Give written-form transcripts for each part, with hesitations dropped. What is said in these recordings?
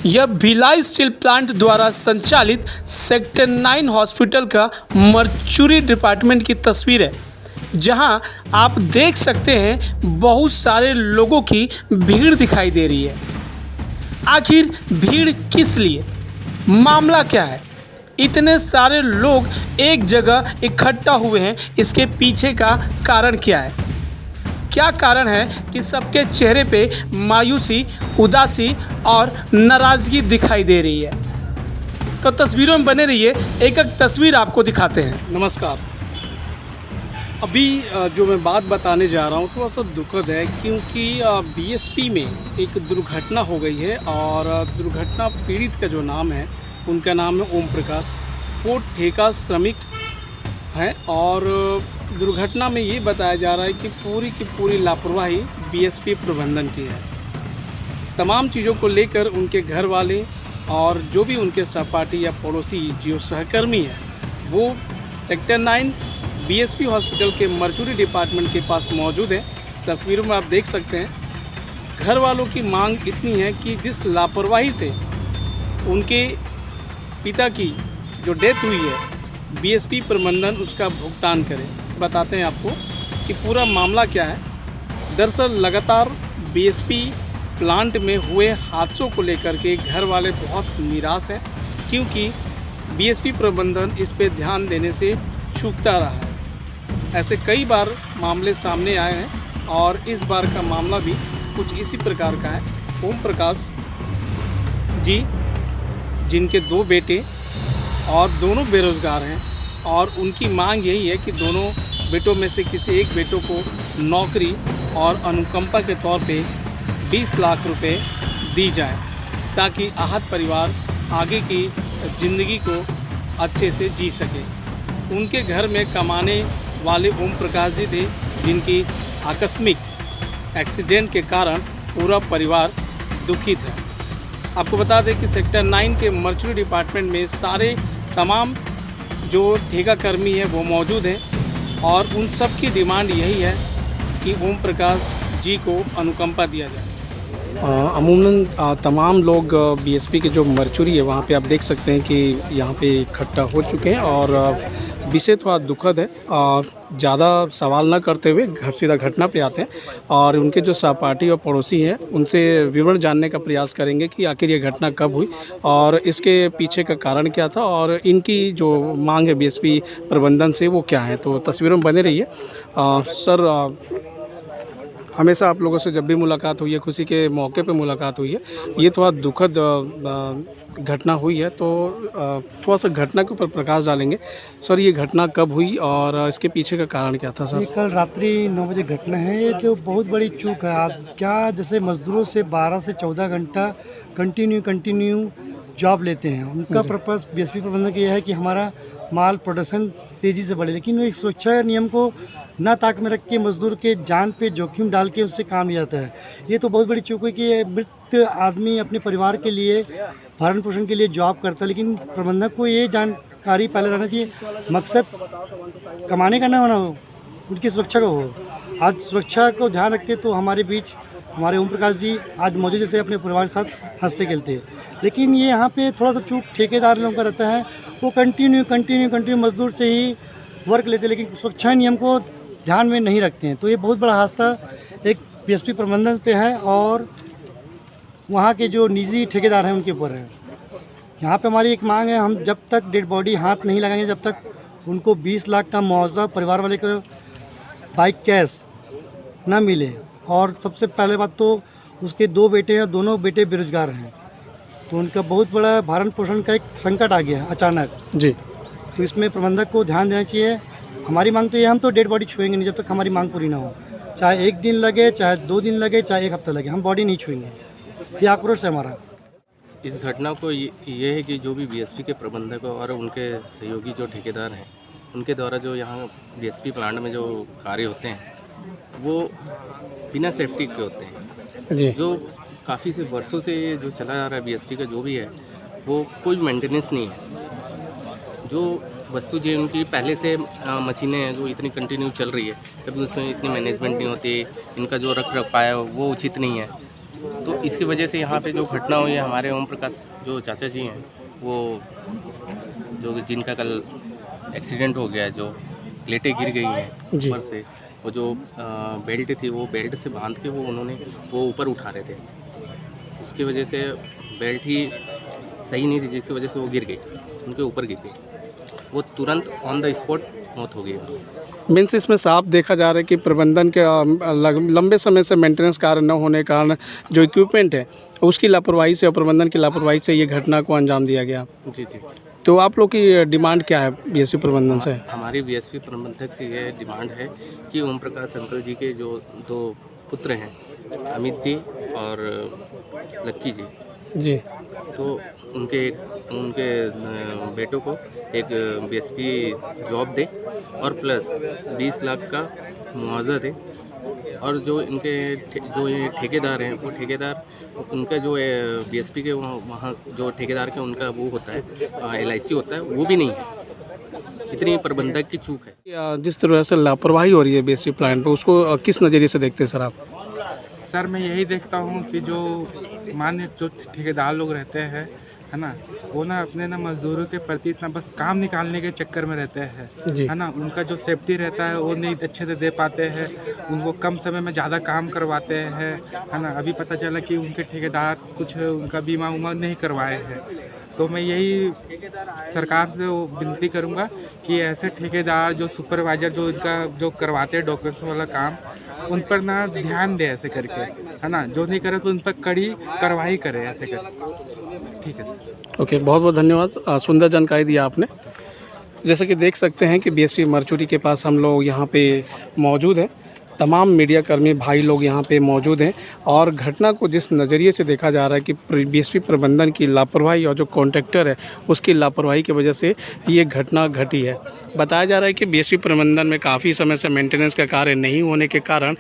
यह Bhilai steel plant द्वारा संचालित सेक्टर 9 हॉस्पिटल का मर्चुरी डिपार्टमेंट की तस्वीर है, जहां आप देख सकते हैं बहुत सारे लोगों की भीड़ दिखाई दे रही है। आखिर भीड़ किस लिए, मामला क्या है, इतने सारे लोग एक जगह इकट्ठा हुए हैं, इसके पीछे का कारण क्या है? क्या कारण है कि सबके चेहरे पे मायूसी, उदासी और नाराज़गी दिखाई दे रही है? तो तस्वीरों में बने रहिए, एक एक तस्वीर आपको दिखाते हैं। नमस्कार। अभी जो मैं बात बताने जा रहा हूँ थोड़ा सा दुखद है, क्योंकि बीएसपी में एक दुर्घटना हो गई है और दुर्घटना पीड़ित का जो नाम है, उनका नाम है ओम प्रकाश। वो ठेका श्रमिक हैं और दुर्घटना में ये बताया जा रहा है कि पूरी की पूरी लापरवाही बीएसपी प्रबंधन की है। तमाम चीज़ों को लेकर उनके घर वाले और जो भी उनके सहपाठी या पड़ोसी जो सहकर्मी है, वो सेक्टर 9 बीएसपी हॉस्पिटल के मर्चुरी डिपार्टमेंट के पास मौजूद है। तस्वीरों में आप देख सकते हैं। घर वालों की मांग इतनी है कि जिस लापरवाही से उनके पिता की जो डेथ हुई है, बीएसपी प्रबंधन उसका भुगतान करे। बताते हैं आपको कि पूरा मामला क्या है। दरअसल लगातार बीएसपी प्लांट में हुए हादसों को लेकर के घर वाले बहुत निराश हैं, क्योंकि बीएसपी प्रबंधन इस पे ध्यान देने से चूकता रहा है। ऐसे कई बार मामले सामने आए हैं और इस बार का मामला भी कुछ इसी प्रकार का है। ओम प्रकाश जी, जिनके 2 बेटे और दोनों बेरोज़गार हैं, और उनकी मांग यही है कि दोनों बेटों में से किसी एक बेटों को नौकरी और अनुकंपा के तौर पे 20 लाख रुपए दी जाए, ताकि आहत परिवार आगे की ज़िंदगी को अच्छे से जी सके। उनके घर में कमाने वाले ओम प्रकाश जी थे, जिनकी आकस्मिक एक्सीडेंट के कारण पूरा परिवार दुखित है। आपको बता दें कि सेक्टर 9 के मर्चुरी डिपार्टमेंट में सारे तमाम जो ठेका कर्मी हैं वो मौजूद हैं, और उन सब की डिमांड यही है कि ओम प्रकाश जी को अनुकंपा दिया जाए। अमूमन तमाम लोग बीएसपी के जो मर्चुरी है वहाँ पे आप देख सकते हैं कि यहाँ पे इकट्ठा हो चुके हैं, और विषय थोड़ा दुखद है। और ज़्यादा सवाल न करते हुए सीधा घटना पे आते हैं, और उनके जो सहपाठी और पड़ोसी हैं उनसे विवरण जानने का प्रयास करेंगे कि आखिर ये घटना कब हुई और इसके पीछे का कारण क्या था, और इनकी जो मांग है बीएसपी प्रबंधन से वो क्या है। तो तस्वीरों में बने रहिए। सर, हमेशा आप लोगों से जब भी मुलाकात हुई है, खुशी के मौके पे मुलाकात हुई है, ये थोड़ा दुखद घटना हुई है, तो थोड़ा सा घटना के ऊपर प्रकाश डालेंगे। सर, ये घटना कब हुई और इसके पीछे का कारण क्या था? सर, ये कल रात्रि 9 बजे घटना है। ये जो बहुत बड़ी चूक है। आप क्या, जैसे मजदूरों से 12 से 14 घंटा कंटिन्यू जॉब लेते हैं, उनका पर्पस बीएसपी प्रबंधन का यह है कि हमारा माल प्रोडक्शन तेज़ी से बढ़े, लेकिन वो एक सुरक्षा नियम को ना ताक में रख के मजदूर के जान पे जोखिम डाल के उससे काम लिया जाता है। ये तो बहुत बड़ी चूक है कि मृत आदमी अपने परिवार के लिए भरण पोषण के लिए जॉब करता है, लेकिन प्रबंधक को ये जानकारी पहले रहना चाहिए, मकसद कमाने का ना होना हो, उनकी सुरक्षा का हो। आज सुरक्षा को ध्यान रखते तो हमारे बीच हमारे ओम प्रकाश जी आज मौजूद रहते, अपने परिवार के साथ हंसते खेलते। लेकिन ये यहाँ पे थोड़ा सा चूक ठेकेदार लोगों का रहता है, वो कंटिन्यू मजदूर से ही वर्क लेते, लेकिन सुरक्षा नियम को ध्यान में नहीं रखते हैं। तो ये बहुत बड़ा हादसा एक बीएसपी प्रबंधन पे है और वहाँ के जो निजी ठेकेदार हैं उनके ऊपर है। यहाँ पे हमारी एक मांग है, हम जब तक डेड बॉडी हाथ नहीं लगाएंगे, जब तक उनको 20 लाख का मुआवजा परिवार वाले को बाइक कैश ना मिले। और सबसे पहले बात तो उसके 2 बेटे हैं, दोनों बेटे बेरोजगार हैं, तो उनका बहुत बड़ा भरण पोषण का एक संकट आ गया अचानक जी। तो इसमें प्रबंधक को ध्यान देना चाहिए। हमारी मांग तो ये, हम तो डेड बॉडी छुएंगे नहीं जब तक हमारी मांग पूरी ना हो, चाहे 1 दिन लगे, चाहे 2 दिन लगे, चाहे 1 हफ्ता लगे, हम बॉडी नहीं छुएंगे। ये आक्रोश है हमारा। इस घटना को ये है कि जो भी बीएसपी के प्रबंधक और उनके सहयोगी जो ठेकेदार हैं, उनके द्वारा जो यहाँ बीएसपी प्लांट में जो कार्य होते हैं वो बिना सेफ्टी के होते हैं जी। जो काफ़ी से वर्षों से जो चला जा रहा है बीएसपी का जो भी है, वो कोई मेंटेनेंस नहीं है। जो वस्तु जो उनकी पहले से मशीनें हैं जो इतनी कंटिन्यू चल रही है, कभी उसमें इतनी मैनेजमेंट नहीं होती, इनका जो रख रखाव है वो उचित नहीं है। तो इसकी वजह से यहाँ पे जो घटना हुई है, हमारे ओम प्रकाश जो चाचा जी हैं, वो जो जिनका कल एक्सीडेंट हो गया है, जो प्लेटें गिर गई हैं जी। ऊपर से, वो जो बेल्ट थी वो बेल्ट से बांध के वो ऊपर उठा रहे थे, उसकी वजह से बेल्ट ही सही नहीं थी, जिसकी वजह से वो गिर गई, उनके ऊपर गिर गई, वो तुरंत ऑन द स्पॉट मौत हो गई। मीन्स इसमें साफ देखा जा रहा है कि प्रबंधन के लंबे समय से मेंटेनेंस कार्य न होने के कारण जो इक्विपमेंट है उसकी लापरवाही से और प्रबंधन की लापरवाही से ये घटना को अंजाम दिया गया। जी जी। तो आप लोग की डिमांड क्या है बीएसपी प्रबंधन से? हमारी बीएसपी प्रबंधक से ये डिमांड है कि ओम प्रकाश अंकल जी के जो 2 पुत्र हैं, अमित जी और लक्की जी, तो उनके बेटों को एक बीएसपी जॉब दे और प्लस 20 लाख का मुआवजा दे, और जो ये ठेकेदार हैं, वो ठेकेदार उनका जो बीएसपी के वहाँ जो ठेकेदार के उनका वो होता है LIC होता है, वो भी नहीं है। इतनी प्रबंधक की चूक है। जिस तरह से लापरवाही हो रही है बीएसपी प्लांट पे, उसको किस नज़रिए से देखते हैं सर आप? सर मैं यही देखता हूँ कि जो मान्य जो ठेकेदार लोग रहते हैं, है ना, वो ना अपने मजदूरों के प्रति इतना बस काम निकालने के चक्कर में रहते हैं, है ना, उनका जो सेफ्टी रहता है वो नहीं अच्छे से दे पाते हैं, उनको कम समय में ज़्यादा काम करवाते हैं, है ना। अभी पता चला कि उनके ठेकेदार कुछ उनका बीमा उमा नहीं करवाए हैं, तो मैं यही सरकार से विनती करूंगा कि ऐसे ठेकेदार जो सुपरवाइज़र जो इनका जो करवाते हैं डॉक्यूमेंट्स वाला काम, उन पर ना ध्यान दे ऐसे करके, है ना, जो नहीं करे तो उन पर कड़ी कार्रवाई करे ऐसे करके। ठीक है सर। ओके, बहुत बहुत धन्यवाद, सुंदर जानकारी दिया आपने। जैसे कि देख सकते हैं कि बीएसपी मरचूरी के पास हम लोग यहाँ पे मौजूद हैं, तमाम मीडिया कर्मी भाई लोग यहाँ पे मौजूद हैं, और घटना को जिस नज़रिए से देखा जा रहा है कि बीएसपी प्रबंधन की लापरवाही और जो कॉन्ट्रैक्टर है उसकी लापरवाही की वजह से ये घटना घटी है। बताया जा रहा है कि बीएसपी प्रबंधन में काफ़ी समय से मेंटेनेंस का कार्य नहीं होने के कारण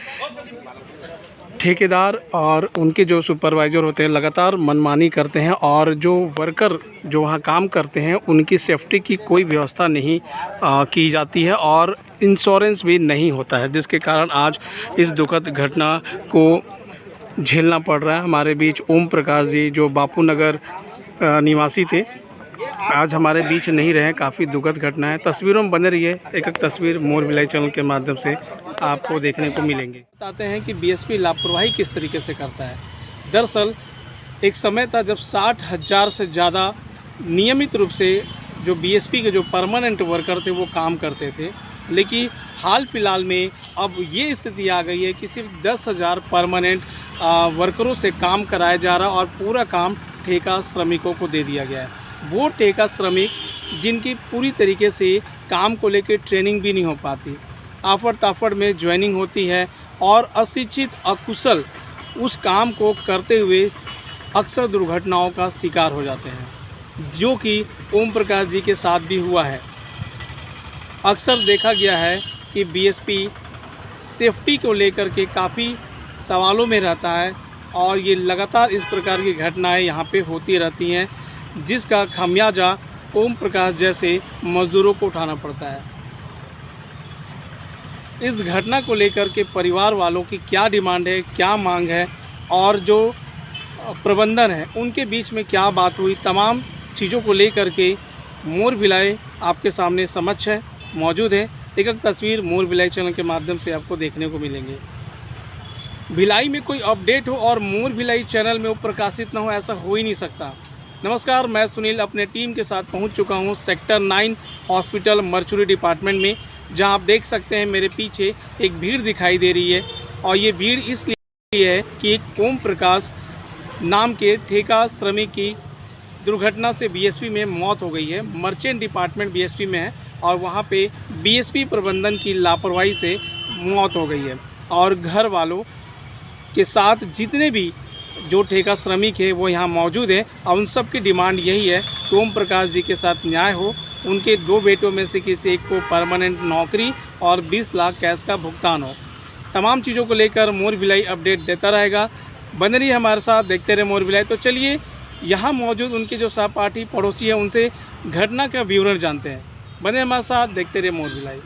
ठेकेदार और उनके जो सुपरवाइज़र होते हैं लगातार मनमानी करते हैं, और जो वर्कर जो वहाँ काम करते हैं उनकी सेफ्टी की कोई व्यवस्था नहीं की जाती है, और इंश्योरेंस भी नहीं होता है, जिसके कारण आज इस दुखद घटना को झेलना पड़ रहा है। हमारे बीच ओम प्रकाश जी जो बापू नगर निवासी थे, आज हमारे बीच नहीं रहे। काफ़ी दुखद घटना है। तस्वीरों में बने रहिए, एक एक तस्वीर मोर भिलाई चैनल के माध्यम से आपको देखने को मिलेंगे। बताते हैं कि बीएसपी लापरवाही किस तरीके से करता है। दरअसल एक समय था जब 60,000 से ज़्यादा नियमित रूप से जो बीएसपी के जो परमानेंट वर्कर थे वो काम करते थे, लेकिन हाल फिलहाल में अब ये स्थिति आ गई है कि सिर्फ 10,000 परमानेंट वर्करों से काम कराया जा रहा, और पूरा काम ठेका श्रमिकों को दे दिया गया है। वो ठेका श्रमिक जिनकी पूरी तरीके से काम को लेकर ट्रेनिंग भी नहीं हो पाती, आफड़ ताफड़ में ज्वाइनिंग होती है, और अशिक्षित अकुशल उस काम को करते हुए अक्सर दुर्घटनाओं का शिकार हो जाते हैं, जो कि ओम प्रकाश जी के साथ भी हुआ है। अक्सर देखा गया है कि बीएसपी सेफ्टी को लेकर के काफ़ी सवालों में रहता है, और ये लगातार इस प्रकार की घटनाएं यहाँ पे होती रहती हैं, जिसका खामियाजा ओम प्रकाश जैसे मज़दूरों को उठाना पड़ता है। इस घटना को लेकर के परिवार वालों की क्या डिमांड है, क्या मांग है, और जो प्रबंधन है उनके बीच में क्या बात हुई, तमाम चीज़ों को लेकर के मोर भिलाई आपके सामने समक्ष है मौजूद है। एक एक तस्वीर मोर भिलाई चैनल के माध्यम से आपको देखने को मिलेंगे। भिलाई में कोई अपडेट हो और मोर भिलाई चैनल में वो प्रकाशित ना हो, ऐसा हो ही नहीं सकता। नमस्कार, मैं सुनील अपने टीम के साथ पहुंच चुका हूं सेक्टर 9 हॉस्पिटल मरचूरी डिपार्टमेंट में, जहां आप देख सकते हैं मेरे पीछे एक भीड़ दिखाई दे रही है, और ये भीड़ इसलिए है कि एक ओम प्रकाश नाम के ठेका श्रमिक की दुर्घटना से बीएसपी में मौत हो गई है। मर्चेंट डिपार्टमेंट बीएसपी में है, और वहाँ पे बीएसपी प्रबंधन की लापरवाही से मौत हो गई है, और घर वालों के साथ जितने भी जो ठेका श्रमिक है वो यहाँ मौजूद है, और उन सब की डिमांड यही है कि ओम प्रकाश जी के साथ न्याय हो, उनके 2 बेटों में से किसी एक को परमानेंट नौकरी और 20 लाख कैश का भुगतान हो। तमाम चीज़ों को लेकर मोर भिलाई अपडेट देता रहेगा। बने रहिए हमारे साथ, देखते रहे मोर भिलाई। तो चलिए यहाँ मौजूद उनके जो सहपाठी पड़ोसी हैं उनसे घटना का विवरण जानते हैं। बने हमारे साथ, देखते रहे मोर भिलाई।